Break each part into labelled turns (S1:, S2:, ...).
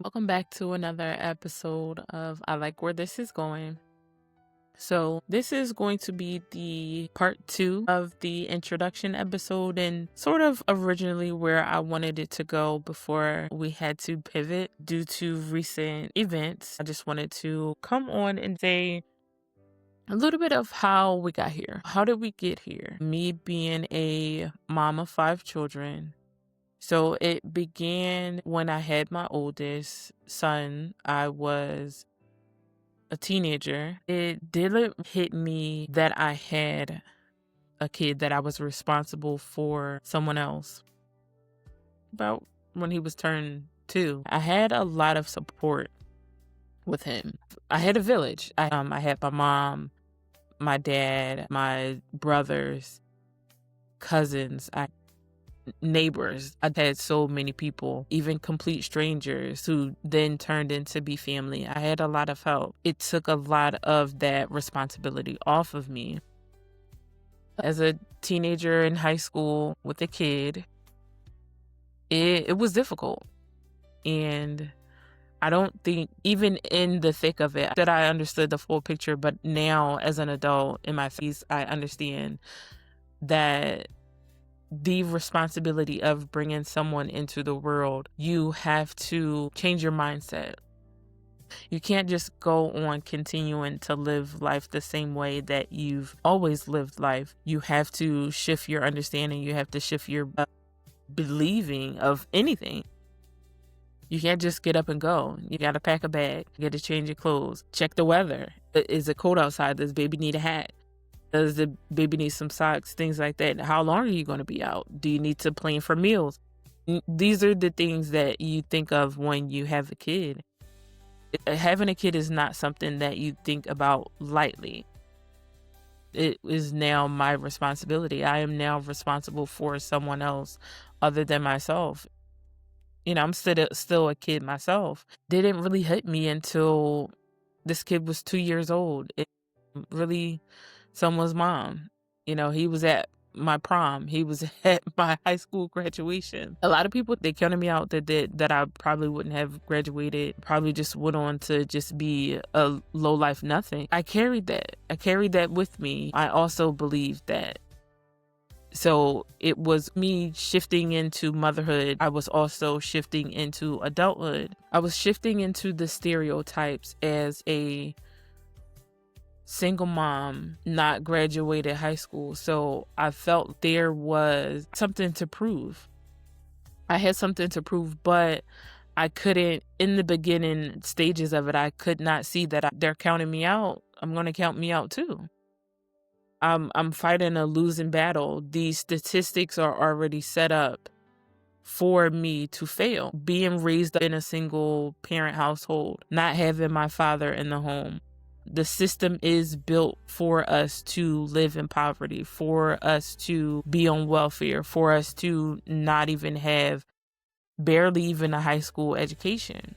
S1: Welcome back to another episode of I Like Where This Is Going. So, this is going to be the part 2 of the introduction episode, and sort of originally where I wanted it to go before we had to pivot due to recent events. I just wanted to come on and say a little bit of how we got here. How did we get here? Me being a mom of 5 children. So it began when I had my oldest son. I was a teenager. It didn't hit me that I had a kid, that I was responsible for someone else. About when he was turned 2, I had a lot of support with him. I had a village. I had my mom, my dad, my brothers, cousins, neighbors. I had so many people, even complete strangers who then turned into be family. I had a lot of help. It took a lot of that responsibility off of me. As a teenager in high school with a kid, it was difficult. And I don't think even in the thick of it that I understood the full picture, but now as an adult in my 50s, I understand that the responsibility of bringing someone into the world, you have to change your mindset. You can't just go on continuing to live life the same way that you've always lived life. You have to shift your understanding. You have to shift your believing of anything. You can't just get up and go. You got to pack a bag. You got to change your clothes. Check the weather. Is it cold outside? Does baby need a hat? Does the baby need some socks? Things like that. How long are you going to be out? Do you need to plan for meals? These are the things that you think of when you have a kid. Having a kid is not something that you think about lightly. It is now my responsibility. I am now responsible for someone else other than myself. I'm still a kid myself. Didn't really hit me until this kid was 2 years old. It really someone's mom. He was at my prom. He was at my high school graduation. A lot of people, they counted me out that I probably wouldn't have graduated, probably just went on to just be a low life nothing. I carried that. I carried that with me. I also believed that. So it was me shifting into motherhood. I was also shifting into adulthood. I was shifting into the stereotypes as a single mom, not graduated high school. So I felt there was something to prove. I had something to prove, but I couldn't, in the beginning stages of it, I could not see that they're counting me out. I'm going to count me out too. I'm fighting a losing battle. These statistics are already set up for me to fail. Being raised in a single parent household, not having my father in the home. The system is built for us to live in poverty, for us to be on welfare, for us to not even have barely even a high school education.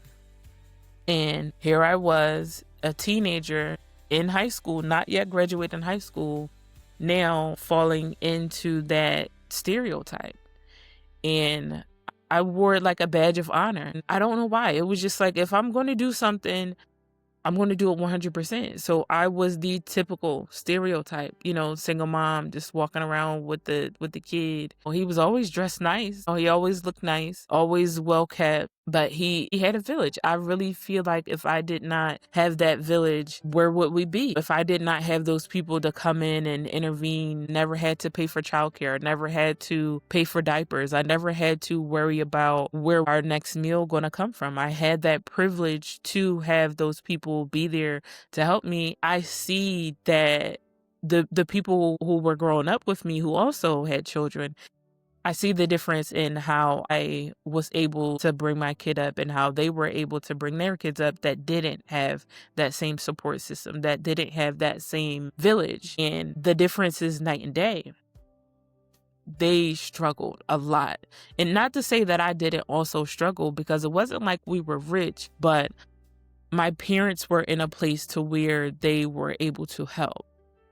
S1: And here I was, a teenager in high school, not yet graduating high school, now falling into that stereotype. And I wore it like a badge of honor. I don't know why. It was just like, if I'm going to do something, I'm going to do it 100%. So I was the typical stereotype, single mom just walking around with the kid. Well, he was always dressed nice. He always looked nice, always well kept, but he had a village. I really feel like if I did not have that village, where would we be? If I did not have those people to come in and intervene, never had to pay for childcare, never had to pay for diapers. I never had to worry about where our next meal going to come from. I had that privilege to have those people be there to help me. I see that the people who were growing up with me, who also had children, I see the difference in how I was able to bring my kid up and how they were able to bring their kids up that didn't have that same support system, that didn't have that same village. And the difference is night and day. They struggled a lot. And not to say that I didn't also struggle, because it wasn't like we were rich, but my parents were in a place to where they were able to help.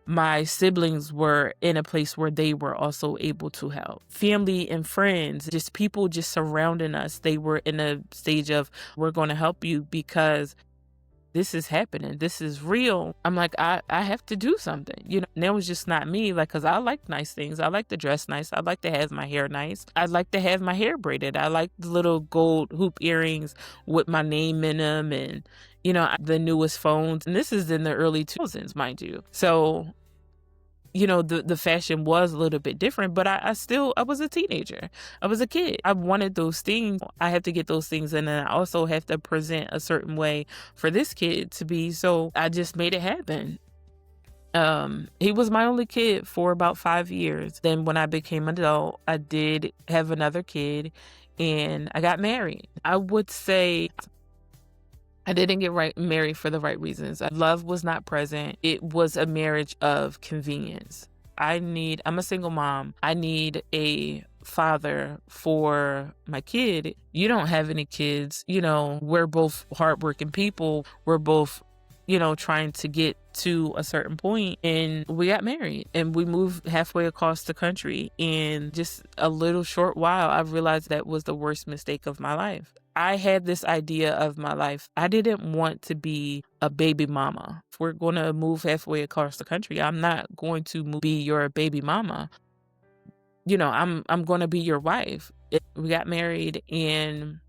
S1: my siblings were in a place where they were also able to help. Family and friends, just people just surrounding us, they were in a stage of, we're going to help you because this is happening. This is real. I'm like, I have to do something. And it was just not me. Like, because I like nice things. I like to dress nice. I like to have my hair nice. I like to have my hair braided. I like the little gold hoop earrings with my name in them, and, the newest phones. And this is in the early 2000s, mind you. So, the fashion was a little bit different, but I was a teenager. I was a kid. I wanted those things. I have to get those things, and then I also have to present a certain way for this kid to be. So I just made it happen. He was my only kid for about 5 years. Then when I became an adult, I did have another kid, and I got married. I would say I didn't get married for the right reasons. Love was not present. It was a marriage of convenience. I'm a single mom. I need a father for my kid. You don't have any kids. We're both hardworking people. We're both, trying to get to a certain point, and we got married and we moved halfway across the country. And just a little short while, I realized that was the worst mistake of my life. I had this idea of my life. I didn't want to be a baby mama. If we're going to move halfway across the country, I'm not going to be your baby mama. I'm going to be your wife. We got married and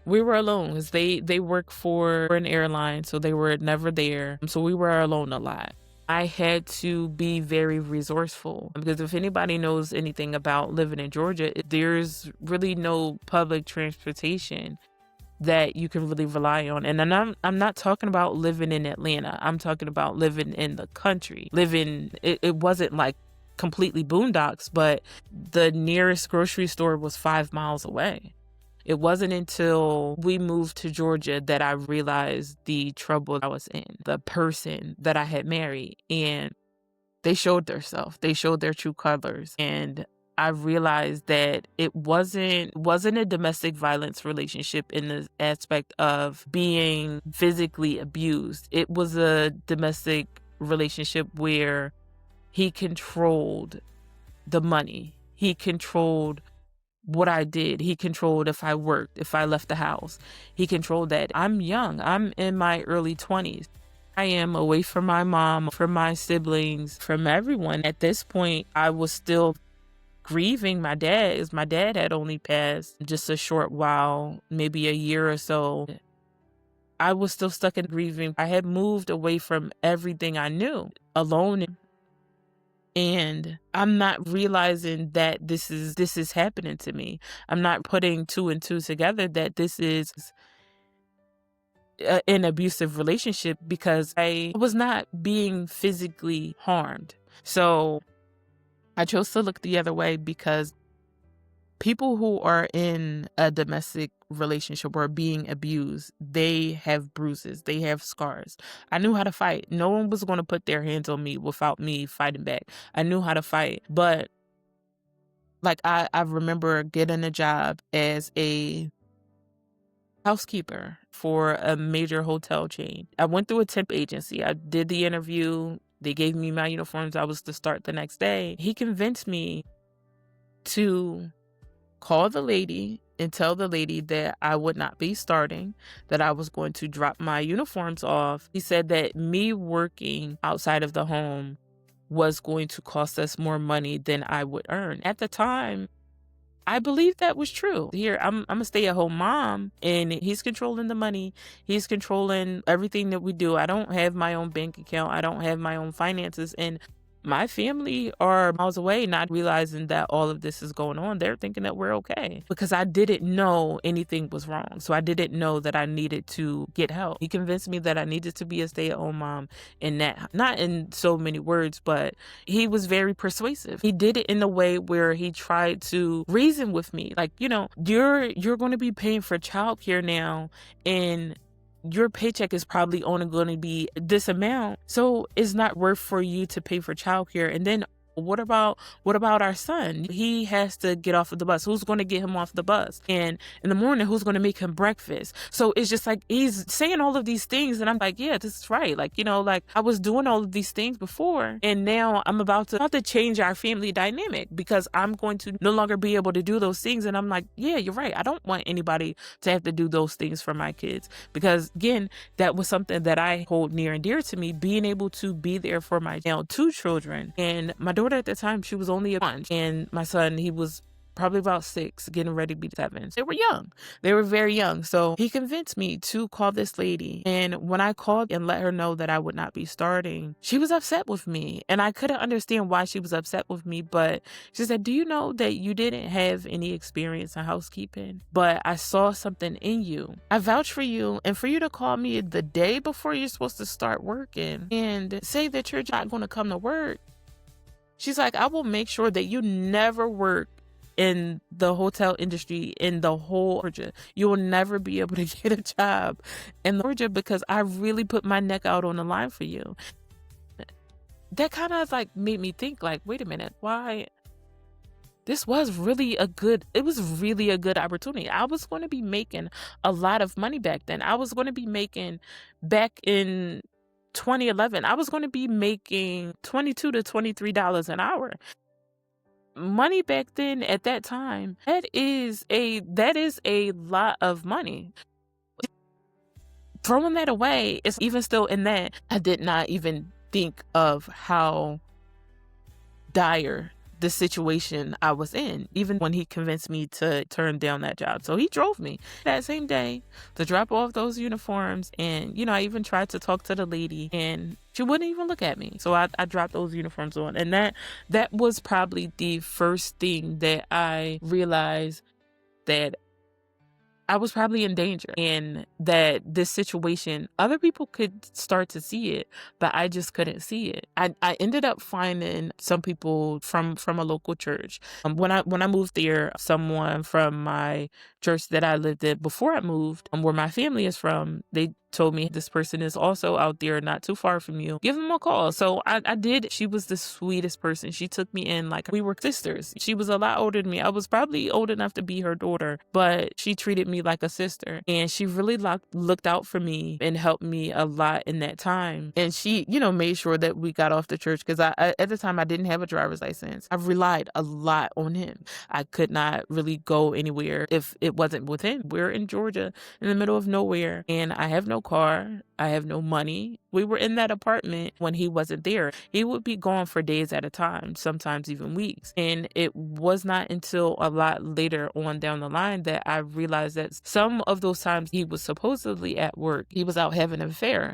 S1: we were alone because they work for an airline, so they were never there. So we were alone a lot. I had to be very resourceful because if anybody knows anything about living in Georgia, there's really no public transportation that you can really rely on. And then I'm not talking about living in Atlanta. I'm talking about living in the country. It wasn't like completely boondocks, but the nearest grocery store was 5 miles away. It wasn't until we moved to Georgia that I realized the trouble I was in, the person that I had married, and they showed themselves. They showed their true colors. And I realized that it wasn't a domestic violence relationship in the aspect of being physically abused. It was a domestic relationship where he controlled the money. He controlled what I did. He controlled if I worked, if I left the house. He controlled that. I'm young. I'm in my early 20s. I am away from my mom, from my siblings, from everyone. At this point, I was still grieving my dad, as my dad had only passed just a short while, maybe a year or so. I was still stuck in grieving. I had moved away from everything I knew, alone. And I'm not realizing that this is happening to me. I'm not putting 2 and 2 together that this is an abusive relationship because I was not being physically harmed. So I chose to look the other way because people who are in a domestic relationship or being abused, they have bruises, they have scars. I knew how to fight. No one was going to put their hands on me without me fighting back. I knew how to fight. But like I remember getting a job as a housekeeper for a major hotel chain. I went through a temp agency. I did the interview. They gave me my uniforms. I was to start the next day. He convinced me to call the lady and tell the lady that I would not be starting, that I was going to drop my uniforms off. He said that me working outside of the home was going to cost us more money than I would earn. At the time, I believe that was true. Here, I'm a stay-at-home mom, and he's controlling the money. He's controlling everything that we do. I don't have my own bank account. I don't have my own finances, and my family are miles away, not realizing that all of this is going on. They're thinking that we're okay because I didn't know anything was wrong. So I didn't know that I needed to get help. He convinced me that I needed to be a stay-at-home mom, and that not in so many words, but he was very persuasive. He did it in a way where he tried to reason with me. Like, you're going to be paying for childcare now, and your paycheck is probably only going to be this amount. So it's not worth for you to pay for childcare. And then What about our son? He has to get off of the bus. Who's going to get him off the bus? And in the morning, who's going to make him breakfast? So it's just like he's saying all of these things, and I'm like, yeah, this is right. Like, like I was doing all of these things before, and now I'm about to change our family dynamic because I'm going to no longer be able to do those things. And I'm like, yeah, you're right. I don't want anybody to have to do those things for my kids, because again, that was something that I hold near and dear to me, being able to be there for my now 2 children. And my daughter at the time, she was only 1, and my son, he was probably about 6, getting ready to be 7. They were young. They were very young. So he convinced me to call this lady. And when I called and let her know that I would not be starting, she was upset with me. And I couldn't understand why she was upset with me. But she said, do you know that you didn't have any experience in housekeeping? But I saw something in you. I vouch for you. And for you to call me the day before you're supposed to start working and say that you're not going to come to work, she's like, I will make sure that you never work in the hotel industry in the whole Georgia. You will never be able to get a job in Georgia because I really put my neck out on the line for you. That kind of like made me think like, wait a minute, why? It was really a good opportunity. I was going to be making a lot of money back then. I was going to be making back in 2011, I was going to be making $22 to $23 an hour. Money back then at that time, that is a lot of money. Throwing that away, it's even still in that, I did not even think of how dire the situation I was in, even when he convinced me to turn down that job. So he drove me that same day to drop off those uniforms. And, I even tried to talk to the lady and she wouldn't even look at me. So I dropped those uniforms on. And that was probably the first thing that I realized that I was probably in danger, and that this situation, other people could start to see it, but I just couldn't see it. I ended up finding some people from a local church. When I moved there, someone from my church that I lived at before I moved, where my family is from, they told me this person is also out there not too far from you. Give them a call. So I did. She was the sweetest person. She took me in like we were sisters. She was a lot older than me. I was probably old enough to be her daughter, but she treated me like a sister. And she really looked out for me and helped me a lot in that time. And she, made sure that we got off the church because I at the time I didn't have a driver's license. I relied a lot on him. I could not really go anywhere if it wasn't with him. We're in Georgia in the middle of nowhere, and I have no car. I have no money. We were in that apartment when he wasn't there. He would be gone for days at a time, sometimes even weeks. And it was not until a lot later on down the line that I realized that some of those times he was supposedly at work, he was out having an affair.